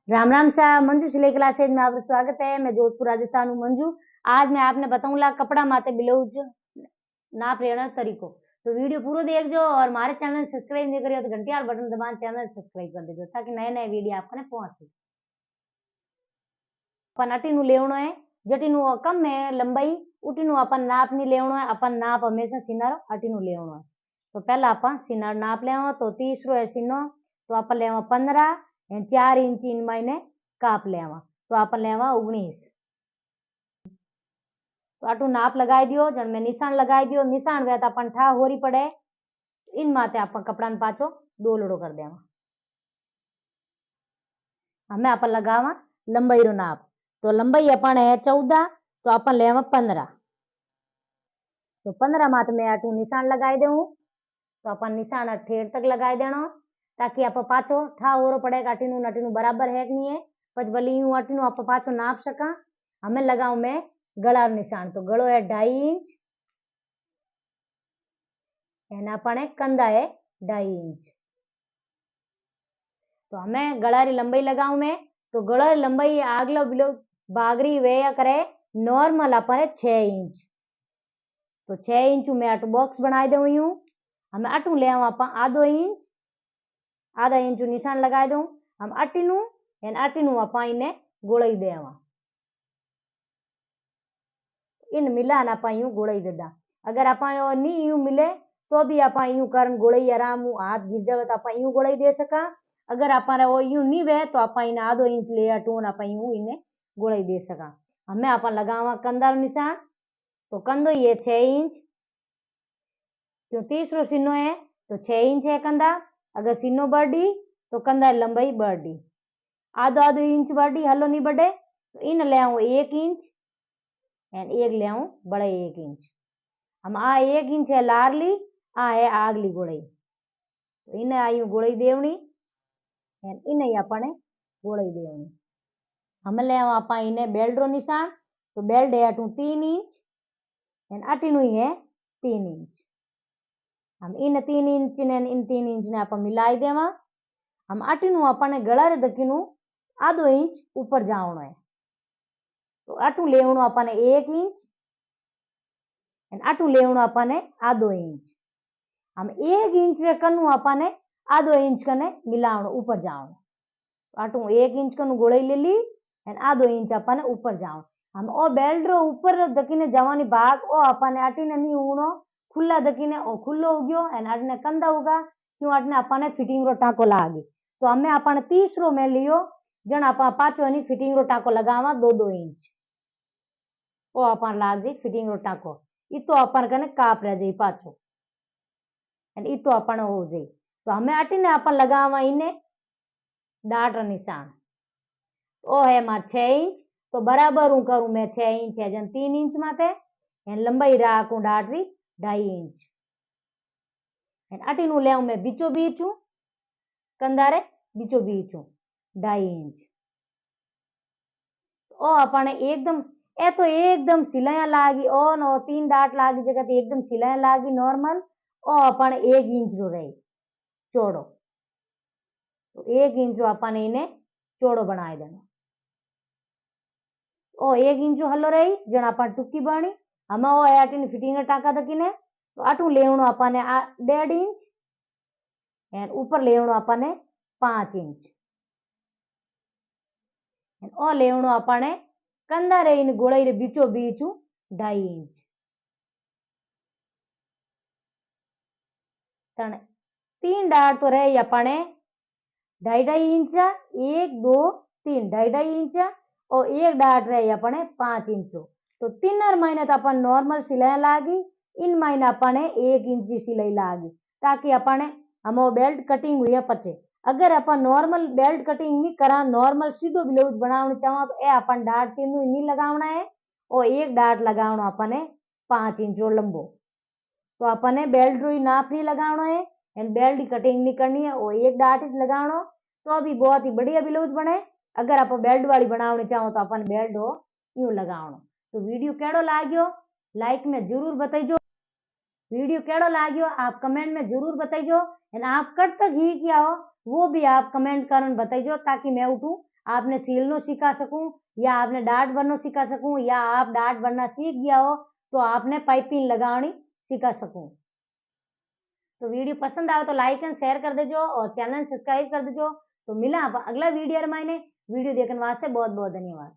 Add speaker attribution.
Speaker 1: राम राम सा मंजू सिलाई क्लासेज में आपका स्वागत है। मैं जोधपुर राजस्थान हूँ मंजू। आज मैं आपने बताऊंगा कपड़ा माते ब्लाउज नाप लेना तरीको। तो वीडियो पूरा देखो और हमारे चैनल सब्सक्राइब नहीं करिए तो घंटी वाला बटन दबाकर चैनल सब्सक्राइब कर दीजिए ताकि नए नए वीडियो आपको पहुंचे। अपन अटी लेवणो है जटी कम है लंबाई उटी अपन नाप नहीं लेवणो है। अपन नाप हमेशा सीनारो अटी लेवणो है। तो पहला अपन सीनार नाप लेवा तो 30 है सीनो तो अपन लेवा 15 4 इंच इन महीने काप लेवा तो अपन लेवा 19। तो आटू नाप लगाई दियो जन में निशान लगाई दियो। निशान वे तो अपन ठा होरी पड़े इन माते अपन कपड़ा ने पाछो दोलड़ो कर देवा। हमें अपन लगावा लंबाई रो नाप तो लंबाई अपन है 14 तो अपन लेवा 15। तो 15 मात में आटू निशान लगाई दे तो अपन निशान ठेठ तक लगाई देना ताकि आप पाछो ठा होरो पड़ेगा अटीनू नटीनू बराबर है कि नहीं है। पच भली यूं अटीनू आप पाछो नाप सका। हमें लगाऊ मैं गला निशान तो गलो है 2.5 इंच एना अपने कंधा है 2.5 इंच। तो हमें गला री लंबाई लगाऊ मैं तो गला री लंबाई आगलो बिलो बागरी वे करे नॉर्मल अपने 6 इंच। तो 6 इंच में अटू बॉक्स बनाई दू यूं। हमें अटू ले आधो इंच आधा इंच निशान लगा दू। हम अटीनू आप इन्हें गोलाई देवा इन मिला आप यूं गोलाई देदा। अगर आप नहीं यूं मिले तो भी आप यूं कर गोलाई आराम हाथ गिर जावे तो आप यूं गोलाई दे सका। अगर आप यूं नहीं वे तो आप इन्हें आधो इंच ले अटू आप यूं इन्हें गोलाई दे सका। हमें आप लगावा कंधा निशान तो कंधो ये 6 इंच क्यों 30 रो सीनो है तो 6 इंच है कंधा। अगर सीनो बढ़ी तो कंधा लंबाई बढ़ी आधो आधो इंच बढ़ी हलो नहीं बढ़े तो इन ले 1 इंच एक ले बड़े 1 इंच। हम आ 1 इंच है लारली आ है आगली गोड़ाई तो इन्हें आयु गोड़ाई देवनी इन्हें अपने गोड़ाई देवनी। हम ले आप इन्हें बेल्ट रो निशान तो बेल्ट है अटू 3 इंच अटीनु ही है 3 इंच। हम इन 3 इंच ने इन 3 इंच ने आप मिलाई देवा। हम अटीनु अपने गला रे दकीनु आधो इंच ऊपर जावणो है तो आटू लेवणो अपने 1 इंच आटू लेवणो अपने आधो इंच। हम 1 इंच रे कनु अपने आधो इंच कने मिलावणो ऊपर जावणो आटू 1 इंच कनु गोलाई ले ली आधो इंच अपने ऊपर जाओ। हम ओ बेल्ट रो ऊपर दकीने जवानी भाग ओ अपने अटीने नहीं उगणो खुला दकीने ओ खुलो उग्यो अटने कंधा उगा क्यों अटने अपने फिटिंग रो टाको लागी। तो हमें अपने 30 रो में लियो जन आप पाचो नहीं फिटिंग रो टाको लगावा 2-2 इंच ओ अपन लाग जी फिटिंग रो टाको इतो अपन कने काप रह जाई पाचो इतो अपन हो जाई। तो हमें अटीने अपन लगावा इने डाट निशान ओ है मार 6 इंच तो बराबर हूं करूं मैं 6 इंच है जन 3 इंच माते लंबाई राखू डाटरी 2.5 इंच अटीनु ले मैं बीचो बीच हूं कंधारे बीचो बीच हूं 2.5 इंच। ओ अपने एकदम ए तो एकदम सिलाया लागी ओ नो 3 डाट लागी जगह एकदम सिलाया लागी नॉर्मल ओ अपने 1 इंच रो रही चौड़ो तो 1 इंच रो अपने इन्हें चौड़ो बनाए देना ओ 1 इंच हलो रही जन आप टुक्की बनी हम ओ अटीन फिटिंग टाका दकीने तो अटू लेवणो अपने 1.5 इंच ऊपर लेवणो अपने 5 इंच ओ लेवणो अपने कंधा रे इन गोलाई रे बीचो बीच 2.5 इंच 3 डाट तो रहे अपने 2.5 इंच 1 2 3 2.5 इंच और एक डाट रहे अपने 5 इंच तो 3 महीने तो अपन नॉर्मल सिलाई लागी इन महीने अपने 1 इंच की सिलाई लागी ताकि अपने हम बेल्ट कटिंग हुई पचे। अगर अपन नॉर्मल बेल्ट कटिंग नहीं करा नॉर्मल सीधो ब्लाउज बनाना चाहो तो ए अपन डाट तीनों नहीं लगावना है और एक डाट लगावना अपने 5 इंच लंबो तो अपने बेल्ट रो नाप नहीं लगावना है बेल्ट की कटिंग नहीं करनी है और एक डाट लगावना तो अभी बहुत ही बढ़िया ब्लाउज बने। अगर आप बेल्ट वाली बनावनी चाहो तो अपन बेल्ट हो यूं लगावनो। तो वीडियो केड़ो लाग्यो लाइक में जरूर बताइजो। वीडियो केड़ो लाग्यो आप कमेंट में जरूर बताइजो आप कब तक ही किया हो वो भी आप कमेंट करन बताइजो ताकि मैं उठू आपने सीलनो सिखा सकूं, या आपने डाट भरनो सिखा सकूं, या आप डाट भरना सीख गया हो तो आपने पाइपिंग लगानी सिखा सकूं। तो वीडियो पसंद आए तो लाइक एंड शेयर कर देजो और चैनल सब्सक्राइब कर देजो। तो मिला अगला वीडियो मायने। वीडियो देखने वास्ते बहुत बहुत धन्यवाद।